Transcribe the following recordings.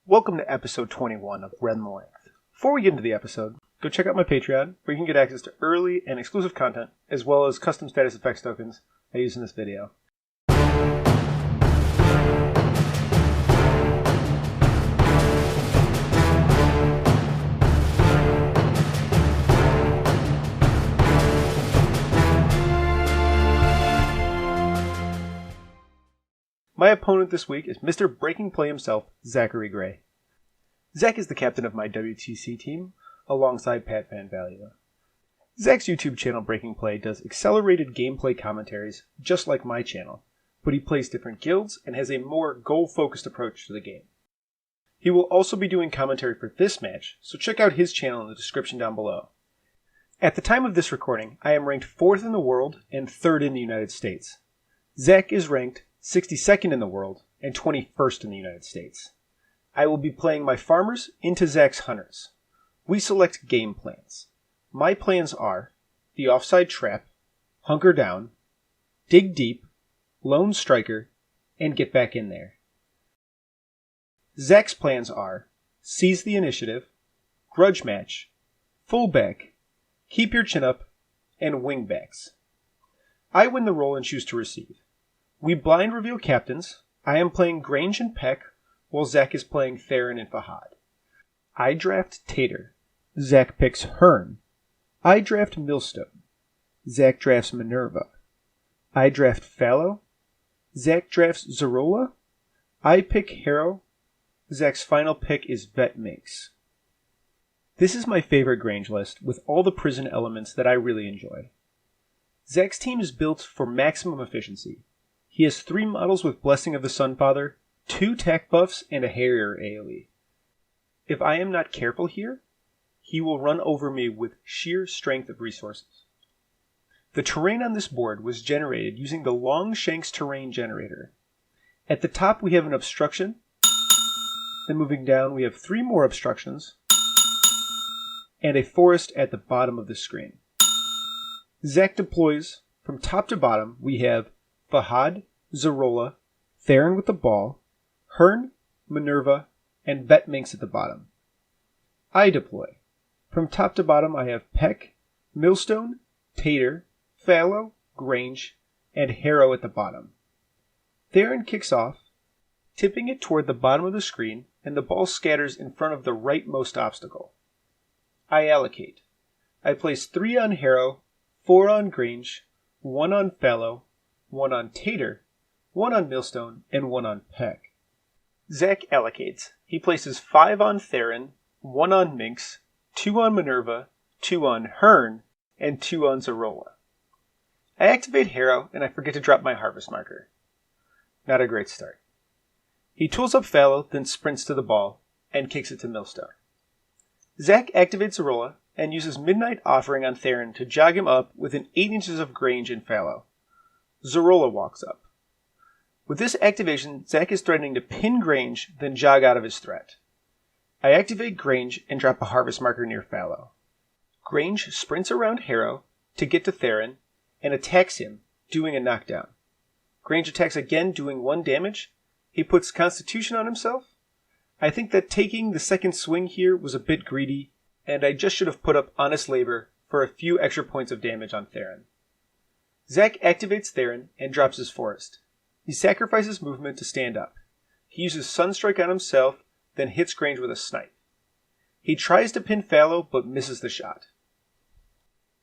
Welcome to episode 21 of Red in the Length. Before we get into the episode, go check out my Patreon, where you can get access to early and exclusive content, as well as custom status effects tokens I use in this video. My opponent this week is Mr. Breaking Play himself, Zachary Gray. Zach is the captain of my WTC team, alongside Pat Van Value. Zach's YouTube channel Breaking Play does accelerated gameplay commentaries, just like my channel, but he plays different guilds and has a more goal-focused approach to the game. He will also be doing commentary for this match, so check out his channel in the description down below. At the time of this recording, I am ranked 4th in the world and 3rd in the United States. Zach is ranked 62nd in the world, and 21st in the United States. I will be playing my farmers into Zach's hunters. We select game plans. My plans are the offside trap, hunker down, dig deep, lone striker, and get back in there. Zach's plans are seize the initiative, grudge match, fullback, keep your chin up, and wingbacks. I win the roll and choose to receive. We blind reveal captains. I am playing Grange and Peck, while Zach is playing Theron and Fahad. I draft Tater. Zach picks Hearn. I draft Millstone. Zach drafts Minerva. I draft Fallow. Zach drafts Zerola. I pick Harrow. Zach's final pick is Vet Minx. This is my favorite Grange list, with all the prison elements that I really enjoy. Zach's team is built for maximum efficiency. He has 3 models with Blessing of the Sunfather, 2 tack buffs, and a Harrier AoE. If I am not careful here, he will run over me with sheer strength of resources. The terrain on this board was generated using the Longshanks terrain generator. At the top we have an obstruction, then moving down we have 3 more obstructions, and a forest at the bottom of the screen. Zach deploys. From top to bottom we have Fahad, Zerola, Theron with the ball, Hearn, Minerva, and Vet Minx at the bottom. I deploy. From top to bottom I have Peck, Millstone, Tater, Fallow, Grange, and Harrow at the bottom. Theron kicks off, tipping it toward the bottom of the screen, and the ball scatters in front of the rightmost obstacle. I allocate. I place 3 on Harrow, 4 on Grange, 1 on Fallow, 1 on Tater, 1 on Millstone, and 1 on Peck. Zach allocates. He places 5 on Theron, 1 on Minx, 2 on Minerva, 2 on Hearn, and 2 on Zerola. I activate Harrow, and I forget to drop my harvest marker. Not a great start. He tools up Fallow, then sprints to the ball, and kicks it to Millstone. Zach activates Zerola, and uses Midnight Offering on Theron to jog him up within 8 inches of Grange and Fallow. Zerola walks up. With this activation, Zach is threatening to pin Grange, then jog out of his threat. I activate Grange and drop a harvest marker near Fallow. Grange sprints around Harrow to get to Theron and attacks him, doing a knockdown. Grange attacks again, doing 1 damage. He puts Constitution on himself. I think that taking the second swing here was a bit greedy, and I just should have put up Honest Labor for a few extra points of damage on Theron. Zach activates Theron and drops his forest. He sacrifices movement to stand up. He uses Sunstrike on himself, then hits Grange with a snipe. He tries to pin Fallow, but misses the shot.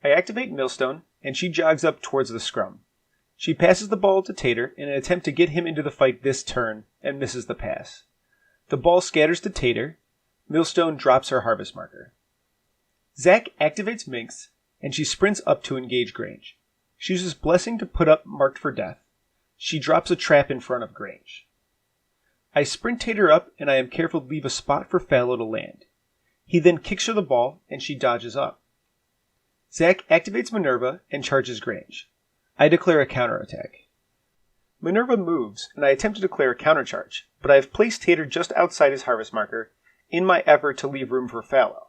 I activate Millstone, and she jogs up towards the scrum. She passes the ball to Tater in an attempt to get him into the fight this turn, and misses the pass. The ball scatters to Tater. Millstone drops her harvest marker. Zach activates Minx, and she sprints up to engage Grange. She uses Blessing to put up Marked for Death. She drops a trap in front of Grange. I sprint Tater up, and I am careful to leave a spot for Fallow to land. He then kicks her the ball, and she dodges up. Zach activates Minerva and charges Grange. I declare a counterattack. Minerva moves, and I attempt to declare a countercharge, but I have placed Tater just outside his harvest marker in my effort to leave room for Fallow.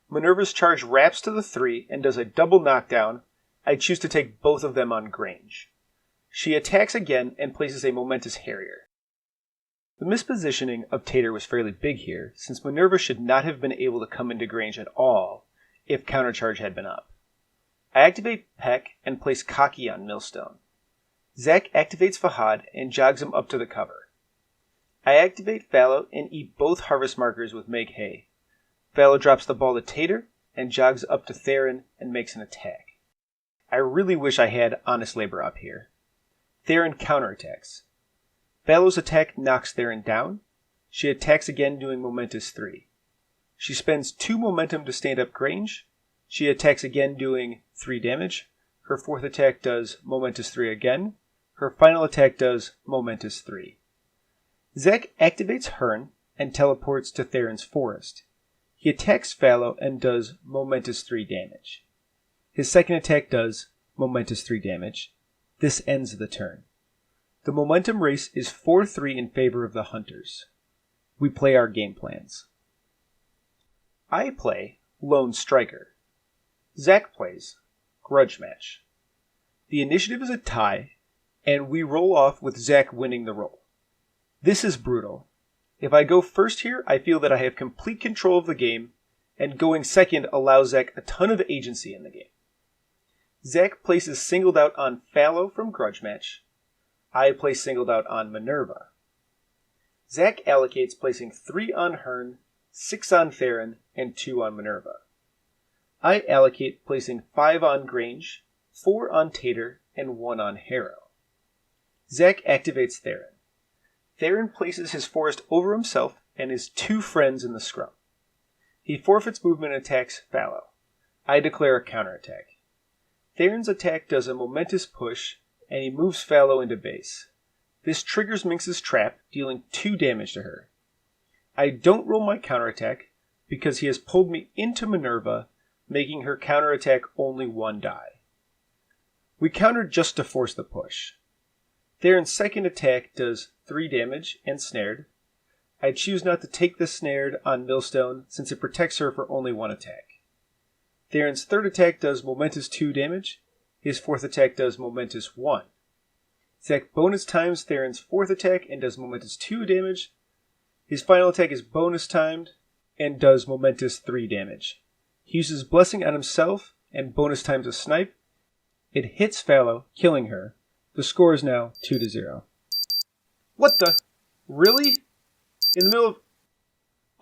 Minerva's charge wraps to the 3 and does a double knockdown. I choose to take both of them on Grange. She attacks again and places a Momentous Harrier. The mispositioning of Tater was fairly big here, since Minerva should not have been able to come into range at all if countercharge had been up. I activate Peck and place Cocky on Millstone. Zach activates Fahad and jogs him up to the cover. I activate Fallow and eat both harvest markers with Make Hay. Fallow drops the ball to Tater and jogs up to Theron and makes an attack. I really wish I had Honest Labor up here. Theron counterattacks. Fallow's attack knocks Theron down. She attacks again doing Momentous 3. She spends 2 momentum to stand up Grange. She attacks again doing 3 damage. Her 4th attack does Momentous 3 again. Her final attack does Momentous 3. Zach activates Hearn and teleports to Theron's forest. He attacks Fallow and does Momentous 3 damage. His second attack does Momentous 3 damage. This ends the turn. The momentum race is 4-3 in favor of the Hunters. We play our game plans. I play Lone Striker. Zach plays Grudge Match. The initiative is a tie, and we roll off with Zach winning the roll. This is brutal. If I go first here, I feel that I have complete control of the game, and going second allows Zach a ton of agency in the game. Zach places Singled Out on Fallow from Grudge Match. I place Singled Out on Minerva. Zach allocates placing 3 on Hearn, 6 on Theron, and 2 on Minerva. I allocate placing 5 on Grange, 4 on Tater, and 1 on Harrow. Zach activates Theron. Theron places his forest over himself and his 2 friends in the scrum. He forfeits movement and attacks Fallow. I declare a counterattack. Theron's attack does a momentous push, and he moves Fallow into base. This triggers Minx's trap, dealing 2 damage to her. I don't roll my counterattack, because he has pulled me into Minerva, making her counterattack only 1 die. We counter just to force the push. Theron's second attack does 3 damage and snared. I choose not to take the snared on Millstone since it protects her for only 1 attack. Theron's third attack does Momentous 2 damage. His 4th attack does Momentous 1. Zach bonus times Theron's 4th attack and does Momentous 2 damage. His final attack is bonus timed and does Momentous 3 damage. He uses Blessing on himself and bonus times a snipe. It hits Fallow, killing her. The score is now 2-0. What the? Really? In the middle of...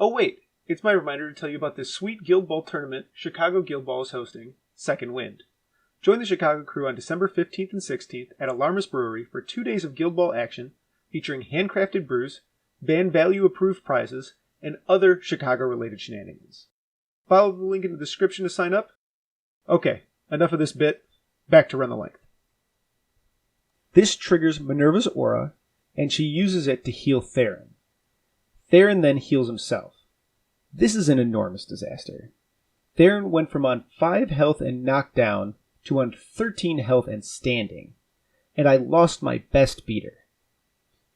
Oh wait, it's my reminder to tell you about this sweet Guild Ball tournament Chicago Guild Ball is hosting, Second Wind. Join the Chicago crew on December 15th and 16th at Alarmus Brewery for 2 days of Guild Ball action featuring handcrafted brews, band value approved prizes, and other Chicago-related shenanigans. Follow the link in the description to sign up. Okay, enough of this bit. Back to Run the Length. This triggers Minerva's aura, and she uses it to heal Theron. Theron then heals himself. This is an enormous disaster. Theron went from on 5 health and knocked down to on 13 health and standing, and I lost my best beater.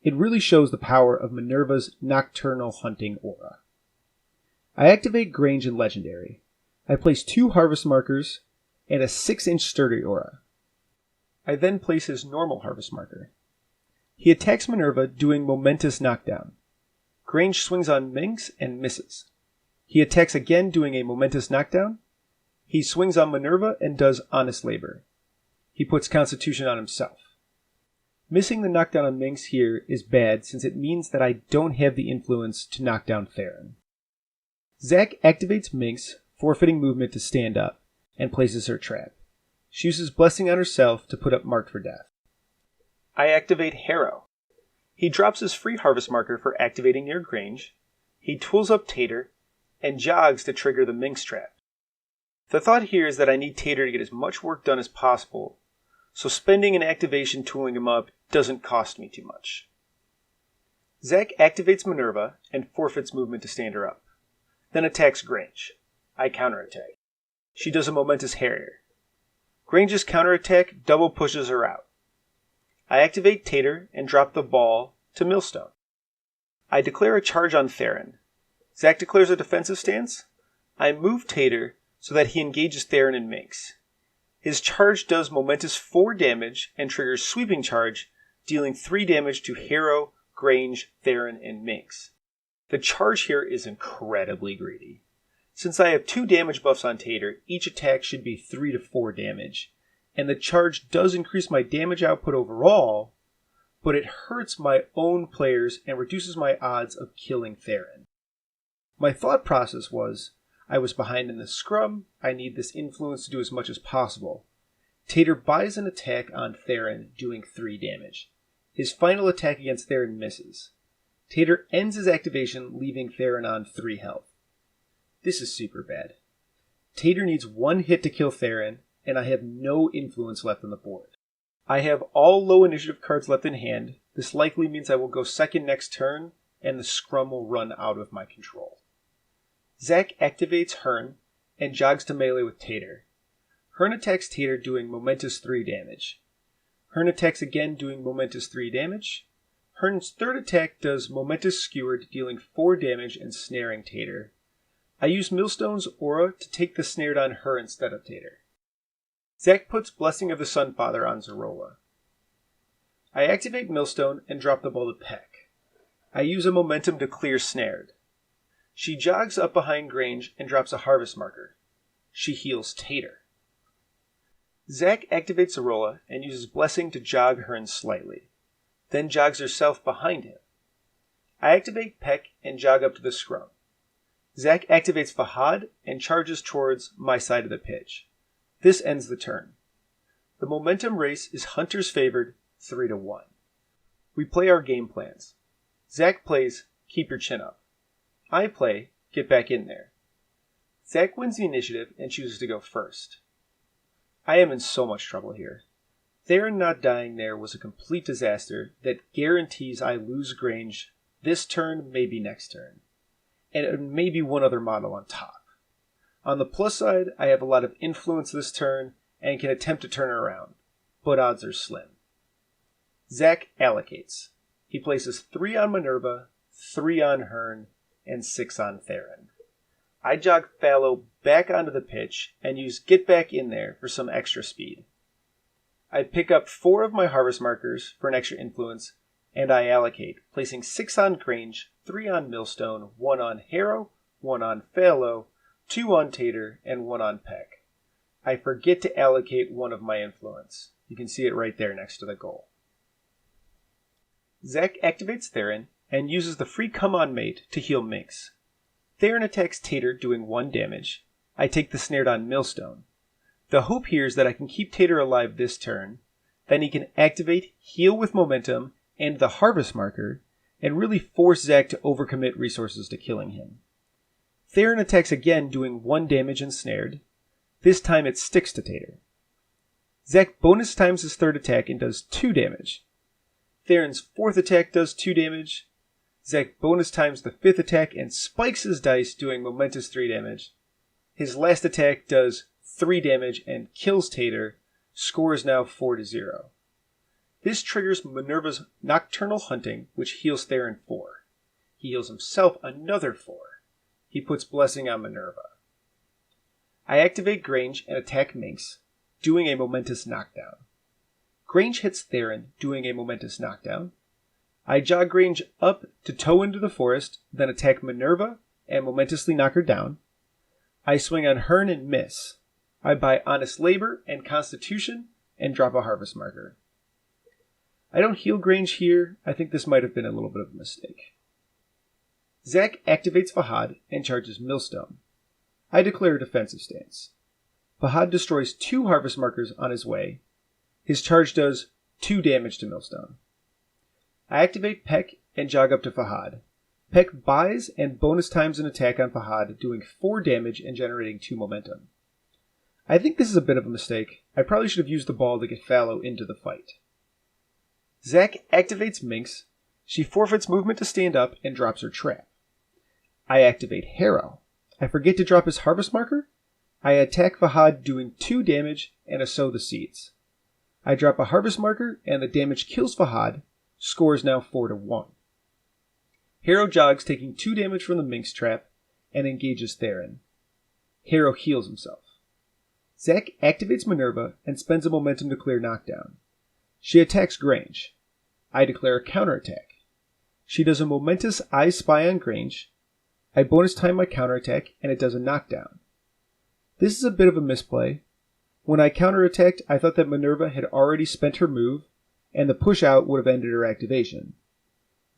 It really shows the power of Minerva's nocturnal hunting aura. I activate Grange and Legendary. I place 2 harvest markers and a 6-inch sturdy aura. I then place his normal harvest marker. He attacks Minerva doing Momentous Knockdown. Grange swings on Minx and misses. He attacks again doing a Momentous Knockdown. He swings on Minerva and does Honest Labor. He puts Constitution on himself. Missing the knockdown on Minx here is bad since it means that I don't have the influence to knock down Theron. Zach activates Minx, forfeiting movement to stand up, and places her trap. She uses Blessing on herself to put up Marked for Death. I activate Harrow. He drops his free harvest marker for activating near Grange. He tools up Tater, and jogs to trigger the Minx trap. The thought here is that I need Tater to get as much work done as possible, so spending an activation tooling him up doesn't cost me too much. Zach activates Minerva and forfeits movement to stand her up, then attacks Grange. I counterattack. She does a Momentous Harrier. Grange's counterattack double pushes her out. I activate Tater and drop the ball to Millstone. I declare a charge on Theron. Zach declares a defensive stance. I move Tater so that he engages Theron and Minx. His charge does Momentous 4 damage and triggers Sweeping Charge, dealing 3 damage to Harrow, Grange, Theron, and Minx. The charge here is incredibly greedy. Since I have 2 damage buffs on Tater, each attack should be 3 to 4 damage, and the charge does increase my damage output overall, but it hurts my own players and reduces my odds of killing Theron. My thought process was, I was behind in the scrum, I need this influence to do as much as possible. Tater buys an attack on Theron, doing 3 damage. His final attack against Theron misses. Tater ends his activation, leaving Theron on 3 health. This is super bad. Tater needs 1 hit to kill Theron, and I have no influence left on the board. I have all low initiative cards left in hand. This likely means I will go second next turn, and the scrum will run out of my control. Zach activates Hearn, and jogs to melee with Tater. Hearn attacks Tater, doing momentous 3 damage. Hearn attacks again, doing momentous 3 damage. Hearn's third attack does momentous skewered, dealing 4 damage and snaring Tater. I use Millstone's aura to take the snared on her instead of Tater. Zach puts Blessing of the Sunfather on Zarola. I activate Millstone and drop the ball to Peck. I use a momentum to clear snared. She jogs up behind Grange and drops a harvest marker. She heals Tater. Zach activates Zarola and uses Blessing to jog Hearn slightly, then jogs herself behind him. I activate Peck and jog up to the scrum. Zach activates Fahad and charges towards my side of the pitch. This ends the turn. The momentum race is Hunter's favored 3 to 1. We play our game plans. Zach plays Keep Your Chin Up. I play Get Back In There. Zach wins the initiative and chooses to go first. I am in so much trouble here. Theron not dying there was a complete disaster that guarantees I lose Grange this turn, maybe next turn, and maybe one other model on top. On the plus side, I have a lot of influence this turn and can attempt to turn it around, but odds are slim. Zach allocates. He places 3 on Minerva, 3 on Hearn, and 6 on Theron. I jog Fallow back onto the pitch and use Get Back In There for some extra speed. I pick up 4 of my harvest markers for an extra influence, and I allocate, placing 6 on Grange, 3 on Millstone, 1 on Harrow, 1 on Fallow, 2 on Tater, and 1 on Peck. I forget to allocate 1 of my influence. You can see it right there next to the goal. Zach activates Theron and uses the free Come On Mate to heal Minx. Theron attacks Tater, doing 1 damage. I take the snared on Millstone. The hope here is that I can keep Tater alive this turn, then he can activate Heal with Momentum and the Harvest Marker, and really force Zach to overcommit resources to killing him. Theron attacks again, doing 1 damage and snared. This time it sticks to Tater. Zach bonus times his third attack and does 2 damage. Theron's fourth attack does 2 damage. Zach bonus times the 5th attack and spikes his dice, doing momentous 3 damage. His last attack does 3 damage and kills Tater. Score is now 4 to 0. This triggers Minerva's Nocturnal Hunting, which heals Theron 4. He heals himself another 4. He puts Blessing on Minerva. I activate Grange and attack Minx, doing a momentous knockdown. Grange hits Theron, doing a momentous knockdown. I jog Grange up to tow into the forest, then attack Minerva and momentously knock her down. I swing on Hearn and miss. I buy Honest Labor and Constitution and drop a harvest marker. I don't heal Grange here. I think this might have been a little bit of a mistake. Zach activates Fahad and charges Millstone. I declare a defensive stance. Fahad destroys 2 harvest markers on his way. His charge does 2 damage to Millstone. I activate Peck and jog up to Fahad. Peck buys and bonus times an attack on Fahad, doing 4 damage and generating 2 momentum. I think this is a bit of a mistake. I probably should have used the ball to get Fallow into the fight. Zach activates Minx. She forfeits movement to stand up and drops her trap. I activate Harrow. I forget to drop his harvest marker. I attack Fahad, doing 2 damage and a Sow the Seeds. I drop a harvest marker and the damage kills Fahad. Score is now 4 to 1. Harrow jogs, taking 2 damage from the Minx trap, and engages Theron. Harrow heals himself. Zach activates Minerva and spends a momentum to clear knockdown. She attacks Grange. I declare a counterattack. She does a momentous I Spy on Grange. I bonus time my counterattack, and it does a knockdown. This is a bit of a misplay. When I counterattacked, I thought that Minerva had already spent her move, and the push out would have ended her activation.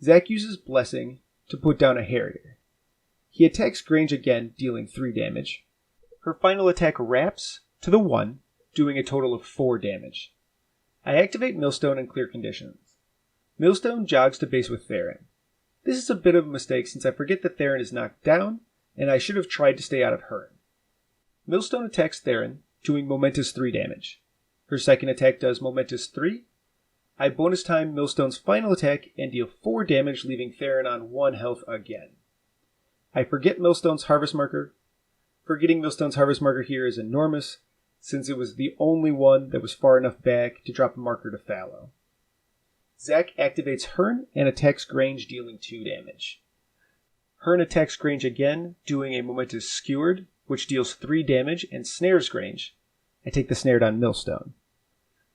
Zach uses Blessing to put down a Harrier. He attacks Grange again, dealing 3 damage. Her final attack wraps to the 1, doing a total of 4 damage. I activate Millstone and clear conditions. Millstone jogs to base with Theron. This is a bit of a mistake since I forget that Theron is knocked down, and I should have tried to stay out of Hearn. Millstone attacks Theron, doing momentous 3 damage. Her second attack does momentous 3. I bonus time Millstone's final attack and deal 4 damage, leaving Theron on 1 health again. I forget Millstone's Harvest Marker. Forgetting Millstone's Harvest Marker here is enormous, since it was the only one that was far enough back to drop a marker to fallow. Zach activates Hearn and attacks Grange, dealing 2 damage. Hearn attacks Grange again, doing a momentous Skewered, which deals 3 damage and snares Grange. I take the snared on Millstone.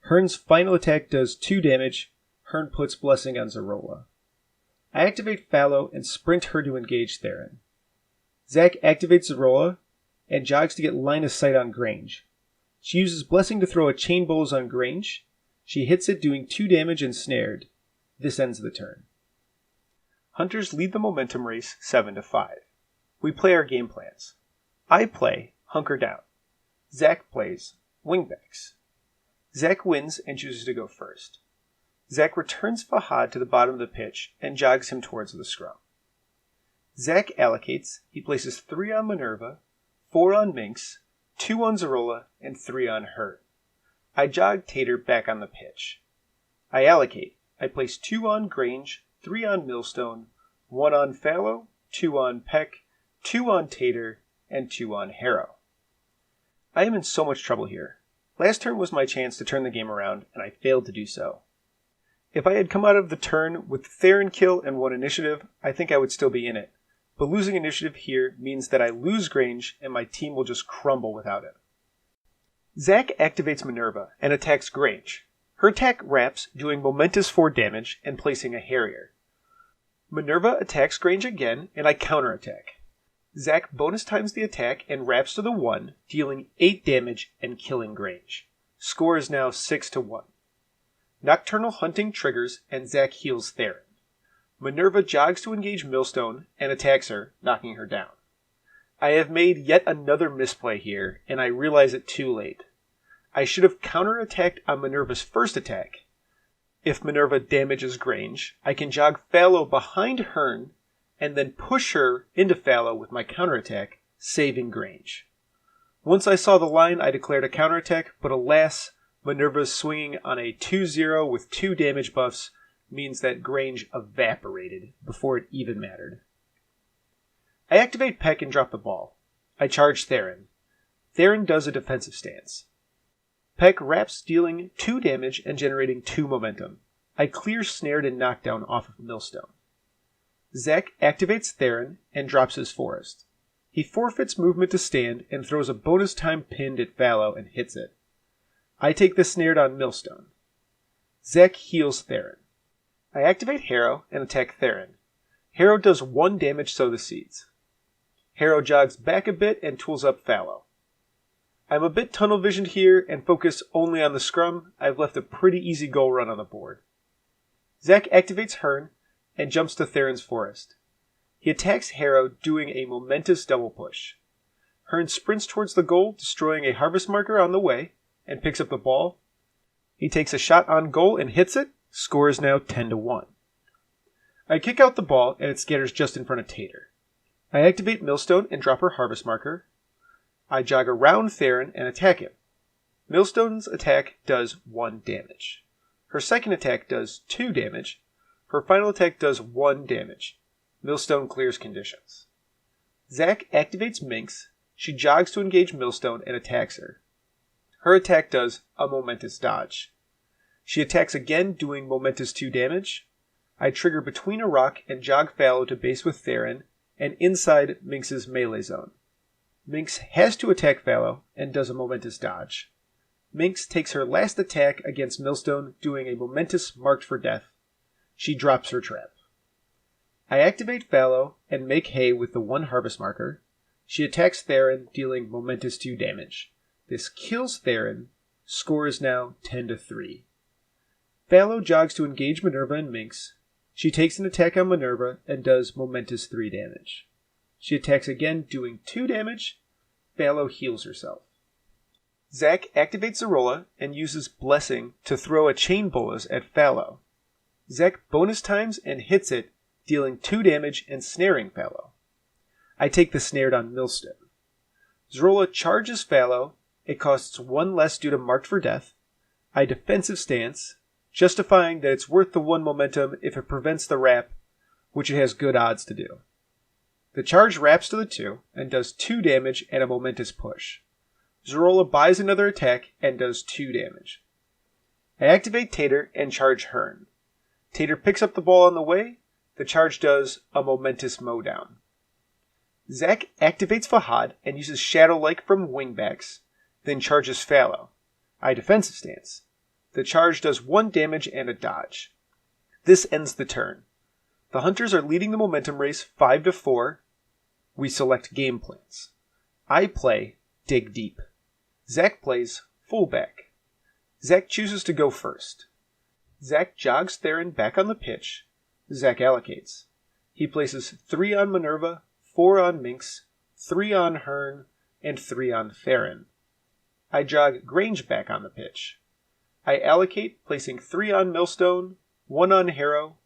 Hearn's final attack does 2 damage. Hearn puts Blessing on Zarola. I activate Fallow and sprint her to engage Theron. Zach activates Zarola and jogs to get line of sight on Grange. She uses Blessing to throw a Chain Bowls on Grange. She hits it, doing 2 damage and snared. This ends the turn. Hunters lead the momentum race 7-5. We play our game plans. I play Hunker Down. Zach plays Wingbacks. Zach wins and chooses to go first. Zach returns Fahad to the bottom of the pitch and jogs him towards the scrum. Zach allocates. He places 3 on Minerva, 4 on Minx, 2 on Zarola, and 3 on Hearn. I jog Tater back on the pitch. I allocate. I place 2 on Grange, 3 on Millstone, 1 on Fallow, 2 on Peck, 2 on Tater, and 2 on Harrow. I am in so much trouble here. Last turn was my chance to turn the game around, and I failed to do so. If I had come out of the turn with Theron kill and 1 initiative, I think I would still be in it. But losing initiative here means that I lose Grange, and my team will just crumble without it. Zach activates Minerva and attacks Grange. Her attack wraps, doing momentous 4 damage and placing a Harrier. Minerva attacks Grange again, and I counterattack. Zach bonus times the attack and wraps to the 1, dealing 8 damage and killing Grange. Score is now 6-1. Nocturnal Hunting triggers and Zach heals Theron. Minerva jogs to engage Millstone and attacks her, knocking her down. I have made yet another misplay here, and I realize it too late. I should have counterattacked on Minerva's first attack. If Minerva damages Grange, I can jog Fallow behind Hearn and then push her into Fallow with my counterattack, saving Grange. Once I saw the line, I declared a counterattack, but alas, Minerva's swinging on a 2-0 with 2 damage buffs means that Grange evaporated before it even mattered. I activate Peck and drop the ball. I charge Theron. Theron does a defensive stance. Peck wraps, dealing 2 damage and generating 2 momentum. I clear snared and knockdown off of Millstone. Zach activates Theron and drops his Forest. He forfeits movement to stand and throws a bonus time pinned at Fallow and hits it. I take the snared on Millstone. Zach heals Theron. I activate Harrow and attack Theron. Harrow does 1 damage, sow the seeds. Harrow jogs back a bit and tools up Fallow. I'm a bit tunnel visioned here and focus only on the scrum. I've left a pretty easy goal run on the board. Zach activates Hearn and jumps to Theron's Forest. He attacks Harrow, doing a momentous double push. Hearn sprints towards the goal, destroying a harvest marker on the way, and picks up the ball. He takes a shot on goal and hits it. Score is now 10-1. I kick out the ball and it scatters just in front of Tater. I activate Millstone and drop her harvest marker. I jog around Theron and attack him. Millstone's attack does 1 damage. Her second attack does 2 damage. Her final attack does 1 damage. Millstone clears conditions. Zach activates Minx. She jogs to engage Millstone and attacks her. Her attack does a momentous dodge. She attacks again, doing momentous 2 damage. I trigger between a rock and jog Fallow to base with Theron and inside Minx's melee zone. Minx has to attack Fallow and does a momentous dodge. Minx takes her last attack against Millstone, doing a momentous marked for death. She drops her trap. I activate Fallow and make hay with the 1 harvest marker. She attacks Theron, dealing momentous 2 damage. This kills Theron. Score is now 10-3. Fallow jogs to engage Minerva and Minx. She takes an attack on Minerva and does momentous 3 damage. She attacks again, doing 2 damage. Fallow heals herself. Zach activates Zarola and uses Blessing to throw a chain bolas at Fallow. Zach bonus times and hits it, dealing 2 damage and snaring Fallow. I take the snared on Millstone. Zarola charges Fallow. It costs 1 less due to Marked for Death. I defensive stance, justifying that it's worth the 1 momentum if it prevents the wrap, which it has good odds to do. The charge wraps to the 2 and does 2 damage and a momentous push. Zarola buys another attack and does 2 damage. I activate Tater and charge Hearn. Tater picks up the ball on the way. The charge does a momentous mowdown. Zach activates Fahad and uses Shadow-like from wingbacks, then charges Fallow. I defensive stance. The charge does 1 damage and a dodge. This ends the turn. The Hunters are leading the momentum race 5-4. We select game plans. I play Dig Deep. Zach plays fullback. Zach chooses to go first. Zach jogs Theron back on the pitch. Zach allocates. He places 3 on Minerva, 4 on Minx, 3 on Hearn, and 3 on Theron. I jog Grange back on the pitch. I allocate, placing 3 on Millstone, 1 on Harrow,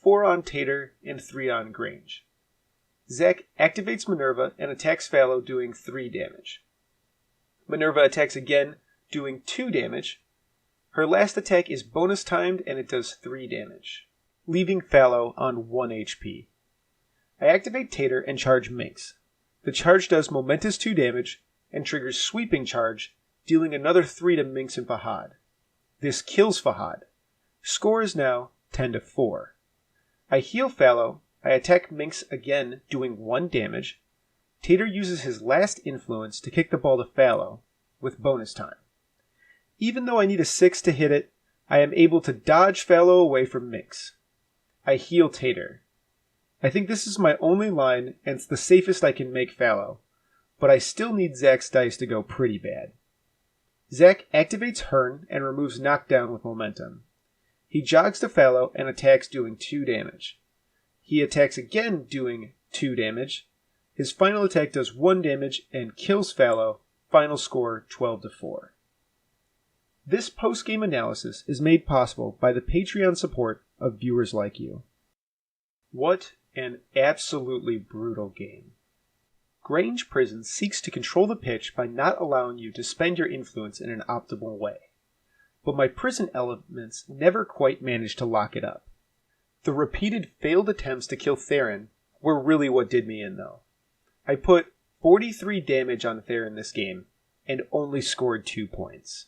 4 on Tater, and 3 on Grange. Zach activates Minerva and attacks Fallow, doing 3 damage. Minerva attacks again, doing 2 damage. Her last attack is bonus timed and it does 3 damage, leaving Fallow on 1 HP. I activate Tater and charge Minx. The charge does momentous 2 damage and triggers Sweeping Charge, dealing another 3 to Minx and Fahad. This kills Fahad. Score is now 10-4. I heal Fallow. I attack Minx again, doing 1 damage. Tater uses his last influence to kick the ball to Fallow, with bonus time. Even though I need a 6 to hit it, I am able to dodge Fallow away from Minx. I heal Tater. I think this is my only line, and it's the safest I can make Fallow, but I still need Zach's dice to go pretty bad. Zach activates Hearn and removes Knockdown with momentum. He jogs to Fallow and attacks, doing 2 damage. He attacks again, doing 2 damage. His final attack does 1 damage and kills Fallow. Final score 12-4. This post-game analysis is made possible by the Patreon support of viewers like you. What an absolutely brutal game. Grange Prison seeks to control the pitch by not allowing you to spend your influence in an optimal way. But my prison elements never quite managed to lock it up. The repeated failed attempts to kill Theron were really what did me in, though. I put 43 damage on Theron this game and only scored 2 points.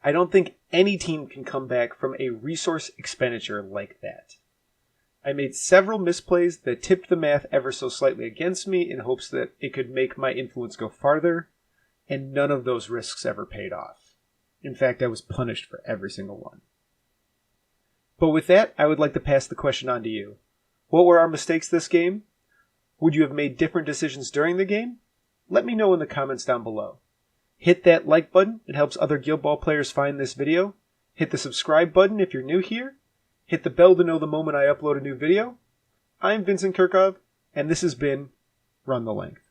I don't think any team can come back from a resource expenditure like that. I made several misplays that tipped the math ever so slightly against me in hopes that it could make my influence go farther, and none of those risks ever paid off. In fact, I was punished for every single one. But with that, I would like to pass the question on to you. What were our mistakes this game? Would you have made different decisions during the game? Let me know in the comments down below. Hit that like button, it helps other Guild Ball players find this video. Hit the subscribe button if you're new here. Hit the bell to know the moment I upload a new video. I'm Vincent Curkov, and this has been Run the Length.